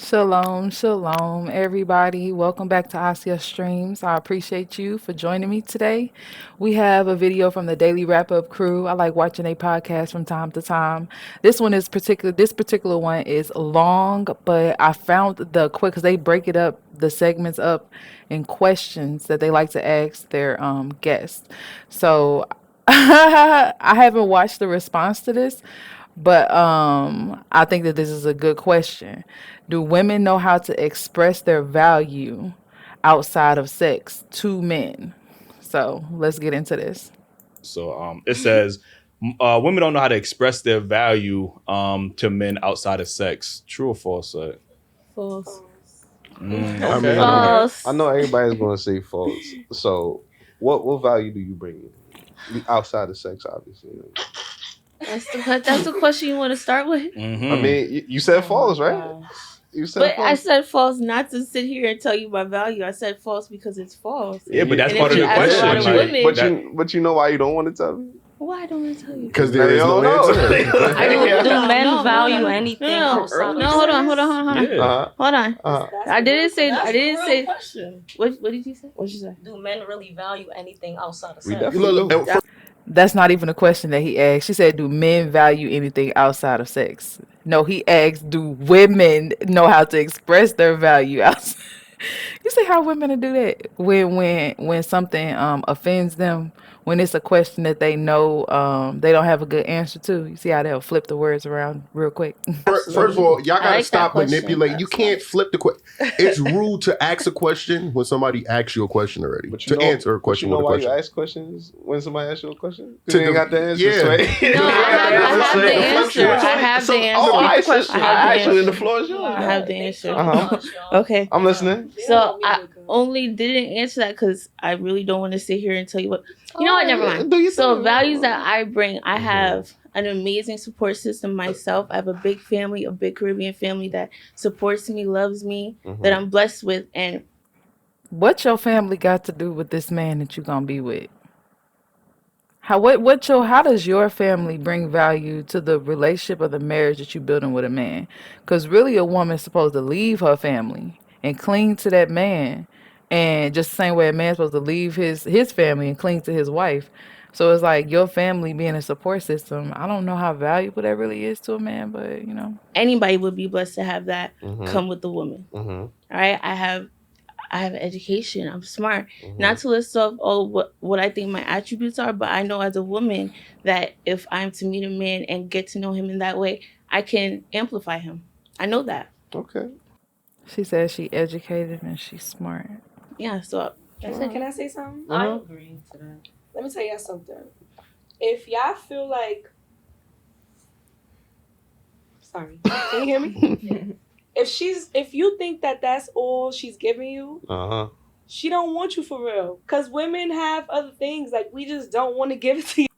Shalom, shalom, everybody. Welcome back to Asia Streams. I appreciate you for joining me today. We have a video from the Daily Wrap Up crew. I like watching a podcast from time to time. This particular one is long, but I found the quick because they break it up, the segments up in questions that they like to ask their guests. So I haven't watched the response to this, but I think that this is a good question. Do women know how to express their value outside of sex to men? So let's get into this. So it says women don't know how to express their value to men outside of sex. True or false? False. I mean, Okay. False. I know everybody's going to say false. So, what value do you bring outside of sex? Obviously, That's the question you want to start with. Mhm. I mean, you said false, right? You said But false. I said false not to sit here and tell you my value. I said false because it's false. Yeah, but that's And part if of you the ask a question. lot of women- but you know why you don't want to tell me? Why don't I tell you? Because there is no They don't know. answer. Do men No, value no. anything No, outside no, of hold on. Yeah. Hold on. I didn't say. question. What did you say? What did you say? Do men really value anything outside of We sex? definitely Look, do. and for- That's not even a question that he asked. She said, "Do men value anything outside of sex?" No, he asked, "Do women know how to express their value outside?" You see how women do that when something offends them, when it's a question that they know they don't have a good answer to. You see how they'll flip the words around real quick. First of all, y'all gotta like that stop question. manipulating. You can't flip the question. It's rude to ask a question when somebody asks you a question already. But you To know, answer a question but you know with a why question. you ask questions when somebody asks you a question? To You ain't the- got the answer. yeah. Sway. No, I have the answer. I have the answer. Oh, I I have the actually, the answer. floor is yours. I have the answer. Uh-huh. Okay. I'm listening. So I only didn't answer that because I really don't want to sit here and tell you what. You know what? Never mind. Do you So think- values that I bring, I Mhm. have an amazing support system myself. I have a big family, a big Caribbean family that supports me, loves me, that I'm blessed with, and What your family got to do with this man that you gonna be with? How does your family bring value to the relationship or the marriage that you're building with a man? Because really, a woman's supposed to leave her family and cling to that man, and just the same way a man's supposed to leave his family and cling to his wife. So it's like your family being a support system. I don't know how valuable that really is to a man, but you know. anybody would be blessed to have that Mhm. come with the woman. Mhm. All right, I have education. I'm smart. Mhm. Not to list off what I think my attributes are, but I know as a woman that if I'm to meet a man and get to know him in that way, I can amplify him. I know that. Okay. She says she educated and she's smart. Yeah. So Can I say something? I Uh-huh. agree to that. Let me tell y'all something. If y'all feel like, sorry, can you hear me? If you think that that's all she's giving you, Uh-huh. she don't want you for real. Cause women have other things. Like we just don't want to give it to you.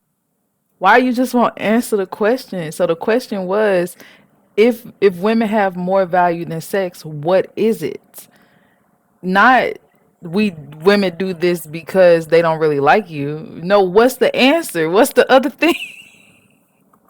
Why you just won't answer the question? So the question was, if women have more value than sex, what is it? Not we women do this because they don't really like you. No, what's the answer? What's the other thing?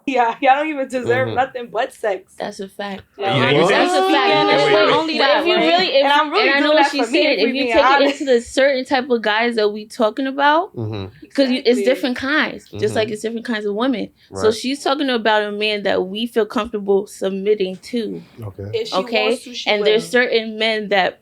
Yeah, y'all don't even deserve Mhm. nothing but sex. that's a fact. Yeah, you That's a said- fact. Yeah, But wait, wait. Only but that, if you right? really, And I'm really and I know doing what that she's for me, saying, if if we you being take it honest. into the certain type of guys that we talking about, Mhm. because it's Exactly. different kinds, just Mhm. like it's different kinds of women. So Right. she's talking about a man that we feel comfortable submitting to. Okay. If she Okay, wants to, she and will. there's certain men that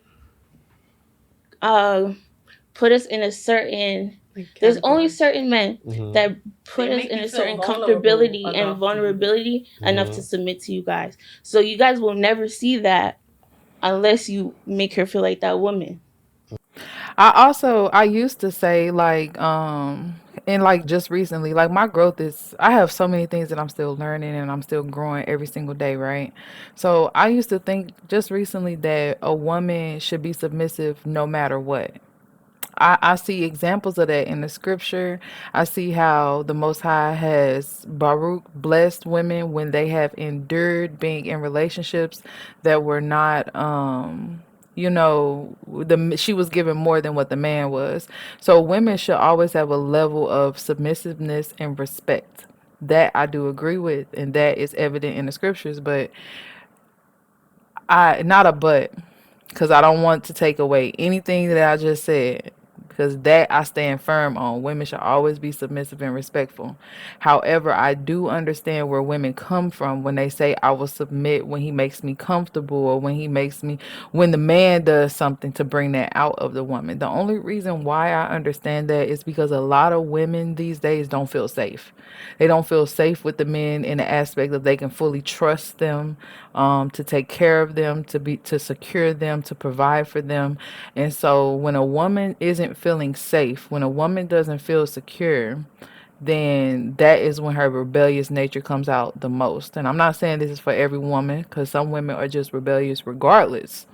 put us in a certain. There's only certain men Mhm. that put They us make in you a feel certain vulnerable comfortability enough and to- vulnerability enough Mhm. to submit to you guys. So you guys will never see that unless you make her feel like that woman. I used to say like and like just recently, like my growth is I have so many things that I'm still learning and I'm still growing every single day, right? So I used to think just recently that a woman should be submissive no matter what. I see examples of that in the scripture. I see how the Most High has Baruch blessed women when they have endured being in relationships that were not, she was given more than what the man was. So women should always have a level of submissiveness and respect. That I do agree with, and that is evident in the scriptures. But not a but, because I don't want to take away anything that I just said, because that I stand firm on. Women should always be submissive and respectful. However, I do understand where women come from when they say I will submit when he makes me comfortable, or when the man does something to bring that out of the woman. The only reason why I understand that is because a lot of women these days don't feel safe. They don't feel safe with the men in the aspect that they can fully trust them, to take care of them, to secure them, to provide for them. And so when a woman isn't feeling safe, when a woman doesn't feel secure, then that is when her rebellious nature comes out the most. And I'm not saying this is for every woman, because some women are just rebellious regardless,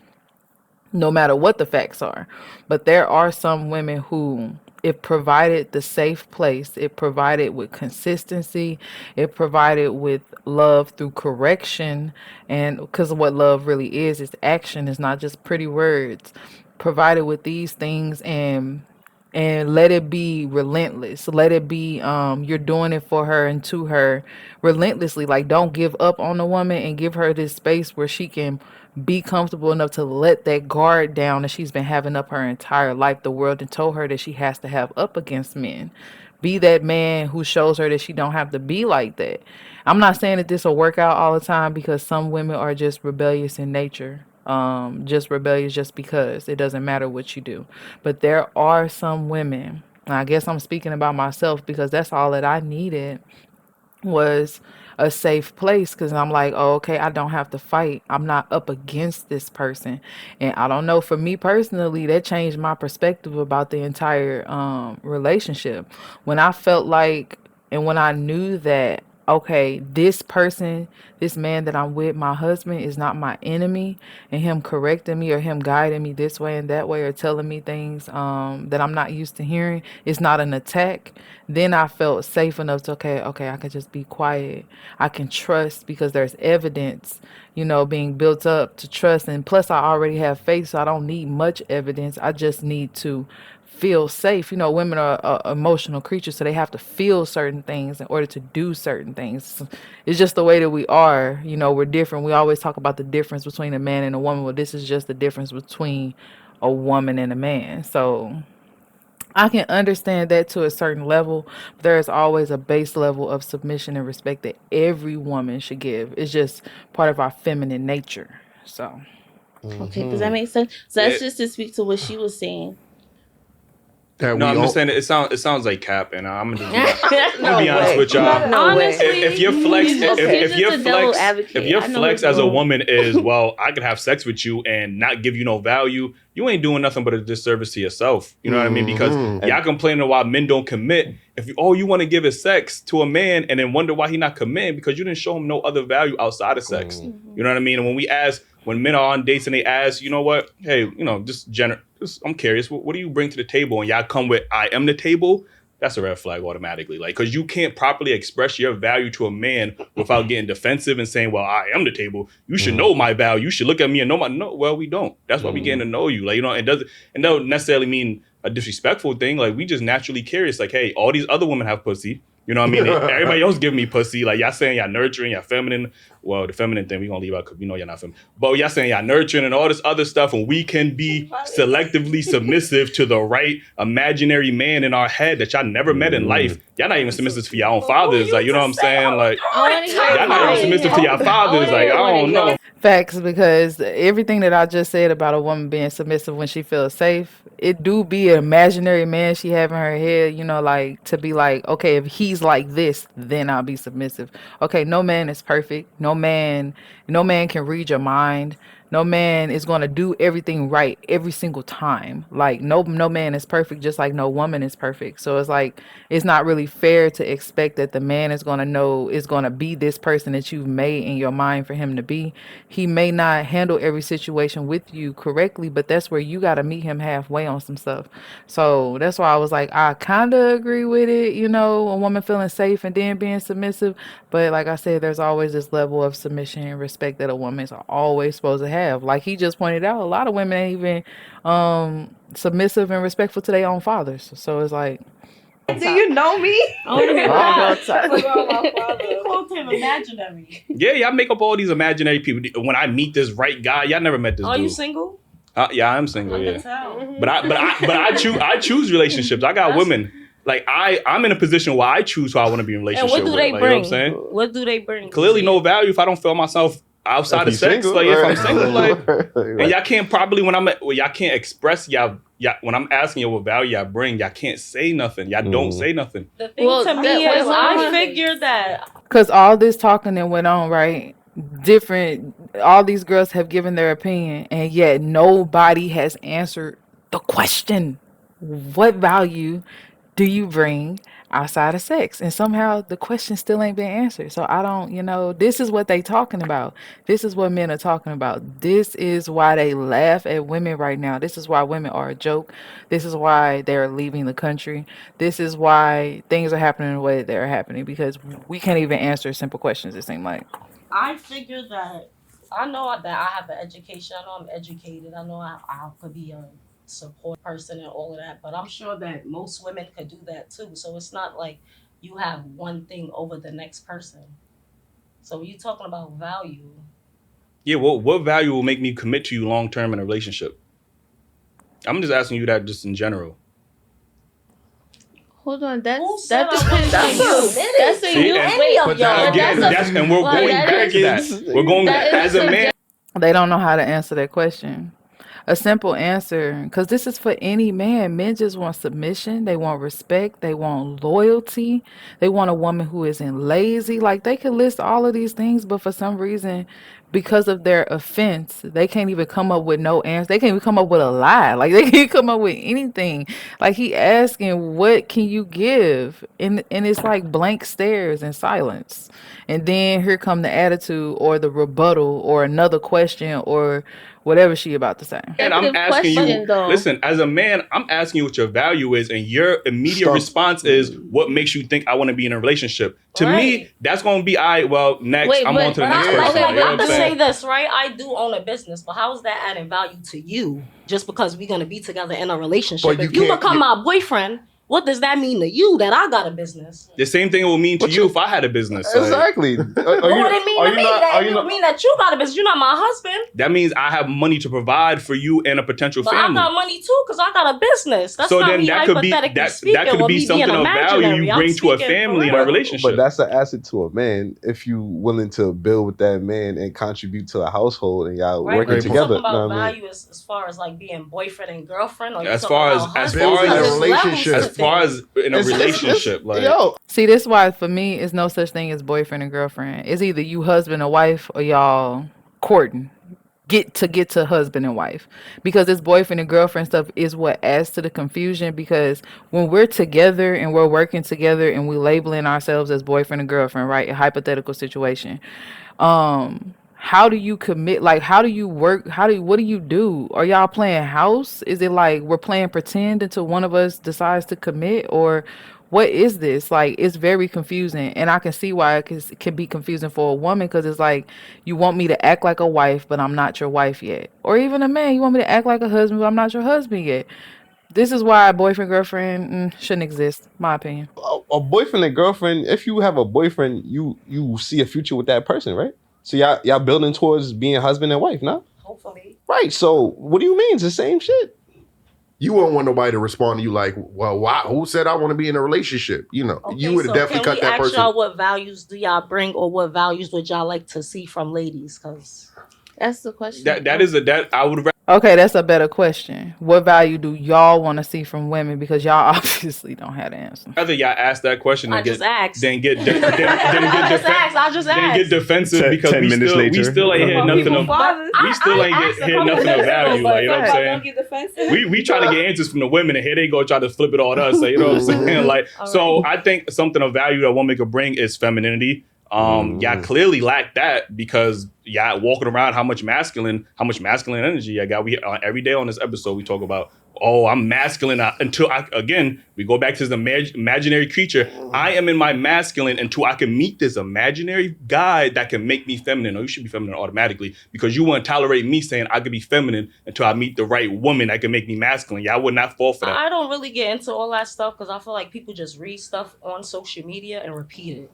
no matter what the facts are. But there are some women who, it provided the safe place, it provided with consistency, it provided with love through correction. And because what love really is action, it's not just pretty words. Provided with these things, and let it be relentless. Let it be, you're doing it for her and to her relentlessly. Like, don't give up on the woman, and give her this space where she can be comfortable enough to let that guard down that she's been having up her entire life. The world and told her that she has to have up against men. Be that man who shows her that she don't have to be like that. I'm not saying that this will work out all the time, because some women are just rebellious in nature. Just rebellious just because. It doesn't matter what you do. But there are some women, and I guess I'm speaking about myself, because that's all that I needed was a safe place, because I'm like, oh, okay, I don't have to fight. I'm not up against this person. And I don't know, for me personally, that changed my perspective about the entire relationship. When I felt like, and when I knew that, okay, this person, this man that I'm with, my husband, is not my enemy, and him correcting me or him guiding me this way and that way, or telling me things that I'm not used to hearing, it's not an attack. Then I felt safe enough to, okay, I can just be quiet. I can trust, because there's evidence, being built up to trust. And plus, I already have faith, so I don't need much evidence. I just need to feel safe. Women are emotional creatures, so they have to feel certain things in order to do certain things. It's just the way that we are. We're different. We always talk about the difference between a man and a woman. Well, this is just the difference between a woman and a man. So I can understand that to a certain level. But there's always a base level of submission and respect that every woman should give. It's just part of our feminine nature. So Okay, does that make sense? So that's It- just to speak to what she was saying. That No, we I'm all- just saying it sounds like cap, and I'm gonna No be honest way. with y'all. No way. Honestly, If your flex, He's just- if he's your just a devil flex, advocate. if your I know flex his as a role. woman is, well, I could have sex with you and not give you no value, you ain't doing nothing but a disservice to yourself. You know what I mean? Because Mhm. y'all complaining why men don't commit. If all you want to give is sex to a man, and then wonder why he not committing, because you didn't show him no other value outside of sex. You know what I mean? And when men are on dates and they ask, you know what? Hey, I'm curious. What do you bring to the table? And y'all come with, I am the table. That's a red flag automatically. Like, because you can't properly express your value to a man without getting defensive and saying, well, I am the table. You should know my value. You should look at me and know no, well, we don't. That's why we getting to know you. Like, it don't necessarily mean a disrespectful thing. Like, we just naturally curious. Like, hey, all these other women have pussy. You know what I mean? Everybody else giving me pussy. Like, y'all saying y'all nurturing, y'all feminine. Well, the feminine thing we gonna leave out because we know y'all not feminine. But y'all saying y'all nurturing and all this other stuff, and we can be selectively submissive to the right imaginary man in our head that y'all never met in life. Y'all not even submissive for your own fathers. Like, you know what I'm saying? Like, y'all not even submissive to your fathers. Like, I don't know. facts, because everything that I just said about a woman being submissive when she feels safe, it do be an imaginary man she have in her head, like, to be like, okay, if he's like this, then I'll be submissive. Okay, no man is perfect. No man can read your mind. No man is going to do everything right every single time. Like, no man is perfect, just like no woman is perfect. So it's like, it's not really fair to expect that the man is going to be this person that you've made in your mind for him to be. He may not handle every situation with you correctly, but that's where you got to meet him halfway on some stuff. So that's why I was like, I kind of agree with it, a woman feeling safe and then being submissive. But like I said, there's always this level of submission and respect that a woman's always supposed to have. Like he just pointed out, a lot of women ain't even submissive and respectful to their own fathers. So it's like, Do you know me? I want to hear my girl talk. My father. He called him imaginary. Yeah, y'all make up all these imaginary people. When I meet this right guy, y'all never met this Are dude. you single? Yeah, I'm single. I Yeah, can tell. but I choose relationships. I got women. Like I'm in a position where I choose who I want to be in a And relationship what do with. they Like, bring? you know what I'm saying? What do they bring? Clearly no value if I don't feel myself outside of sex. Like if I'm single, like and y'all can't probably y'all can't express y'all when I'm asking you what value y'all bring, y'all can't say nothing. Y'all don't say nothing. The thing Well, to me that- is, wait, I figured that Because all this talking that went on, right? All these girls have given their opinion, and yet nobody has answered the question. What value do you bring outside of sex? And somehow the question still ain't been answered. So I don't, this is what they talking about. This is what men are talking about. This is why they laugh at women right now. This is why women are a joke. This is why they're leaving the country. This is why things are happening the way that they're happening, because we can't even answer simple questions, it seems like. I figured that I know that I have an education. I know I'm educated. I know I could be a support person and all of that. But I'm sure that most women could do that too. So it's not like you have one thing over the next person. So when you're talking about value, Yeah, what value will make me commit to you long term in a relationship? I'm just asking you that just in general. Hold on, who that said I depends wasn't on you. committed? That's a See, you. and- Wait, But that- Again, that's and we're well, going that back to that. is- We're going that as is a man. They don't know how to answer that question. A simple answer, because this is for any man. Men just want submission. They want respect. They want loyalty. They want a woman who isn't lazy. Like, they can list all of these things, but for some reason, because of their offense, they can't even come up with no answer. They can't even come up with a lie. Like, they can't come up with anything. Like, he asking, what can you give? And it's like blank stares and silence. And then here come the attitude or the rebuttal or another question or whatever she about to say. And I'm Effective asking question, you, though. listen, as a man, I'm asking you what your value is, and your immediate Stop. response is what makes you think I want to be in a relationship. To me, Right. that's going to be, all right, well, next, Wait, I'm but- on to the But next I, person. like, Like, you know I what can I'm say saying? this, right? I do own a business, but how is that adding value to you just because we're going to be together in a relationship? But If you you can't- become my boyfriend, what does that mean to you that I got a business? The same thing it will mean to But you you- if I had a business. Like, Exactly. What would it mean to me? That it mean that you got a business. You're not my husband. that means I have money to provide for you and a potential But family. I got money too because I got a business. That's So not then me that could be hypothetically speaking. that could or be me something being of value imaginary. you I'm bring to a speaking family in for a real. relationship. But that's an asset to a man if you willing to build with that man and contribute to a household and y'all Right, working but you together. talking about know what I mean? value as far as like being boyfriend and girlfriend, or you As talking far about as husband? Building a Because there's levels relationship. to as far things. as in a relationship, like yo, See, this why for me it's no such thing as boyfriend and girlfriend. It's either you husband or wife or y'all courting. Get to husband and wife, because this boyfriend and girlfriend stuff is what adds to the confusion, because when we're together and we're working together and we labeling ourselves as boyfriend and girlfriend, right? A hypothetical situation. How do you commit? Like, how do you work? What do you do? Are y'all playing house? Is it like we're playing pretend until one of us decides to commit, or what is this? Like, it's very confusing, and I can see why it can be confusing for a woman, because it's like, you want me to act like a wife, but I'm not your wife yet, or even a man, you want me to act like a husband, but I'm not your husband yet. This is why boyfriend girlfriend shouldn't exist, my opinion. A boyfriend and girlfriend, if you have a boyfriend, you see a future with that person, right? So y'all building towards being husband and wife, no? Hopefully. Right. So what do you mean? It's the same shit. you won't want nobody to respond to you like, well, why? Who said I want to be in a relationship? You know, Okay, you would have so definitely cut can we that ask person. y'all what values do y'all bring, or what values would y'all like to see from ladies? Because That's the question. that I would Okay, that's a better question. What value do y'all want to see from women? Because y'all obviously don't have the answer. rather y'all ask that question I than just asked. then get I just asked. I just then asked. get defensive Ten- because 10 we minutes still later. ain't hear nothing of fathers. we still ain't hear nothing of value. Like, you know what I'm Don't saying? get defensive. We try to get answers from the women, and here they go try to flip it all to us. So, you know what I'm saying? Like, All so I think something of value that a woman could bring is femininity. Y'all clearly lack that because y'all walking around how much masculine energy y'all got. We every day on this episode we talk about, oh, I'm masculine until we go back to this imaginary creature. I am in my masculine until I can meet this imaginary guy that can make me feminine. Or you should be feminine automatically because you wouldn't tolerate me saying I could be feminine until I meet the right woman that can make me masculine. Y'all would not fall for that. I don't really get into all that stuff because I feel like people just read stuff on social media and repeat it.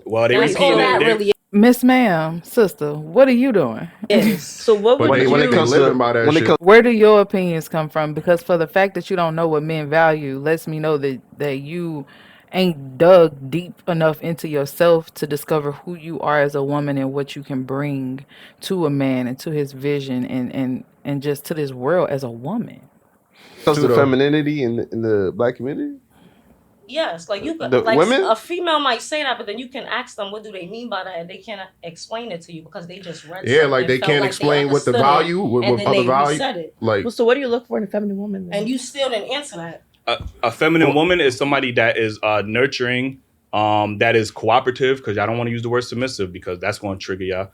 Well, they That's all that repeat it. really Miss Ma'am, sister, what are you doing? is. So what But would they you? when it comes to living by that when it shit. comes Where do your opinions come from? Because for the fact that you don't know what men value lets me know that you ain't dug deep enough into yourself to discover who you are as a woman and what you can bring to a man and to his vision and just to this world as a woman. to True, though. femininity in the black community, Yes, like you could, The like women? a female might say that, but then you can ask them what do they mean by that, and they can't explain it to you because they just read. Yeah, something like they and felt can't like explain what the understood it, value, and what then other they value. reset it, Like Well, so what do you look for in a feminine woman? Then? and you still didn't answer that. A feminine woman is somebody that is nurturing, that is cooperative, because I don't want to use the word submissive because that's going to trigger y'all.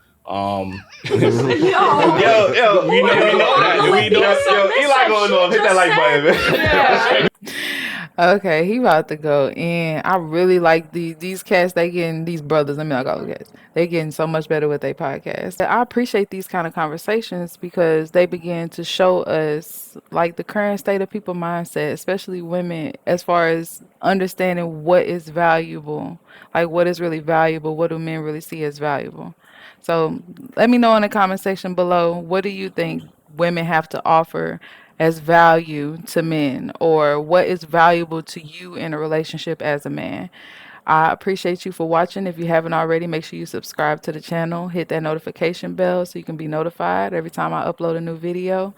yo, we know that. We know Eli going on, hit that like button, man. Okay, he about to go in. I really like these cats. They getting these brothers. I mean, like all cats. They getting so much better with their podcast. I appreciate these kind of conversations because they begin to show us like the current state of people mindset, especially women, as far as understanding what is valuable, like what is really valuable. What do men really see as valuable? So let me know in the comment section below. What do you think women have to offer as value to men, or what is valuable to you in a relationship as a man? I appreciate you for watching. If you haven't already, make sure you subscribe to the channel, hit that notification bell so you can be notified every time I upload a new video.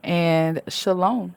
And shalom.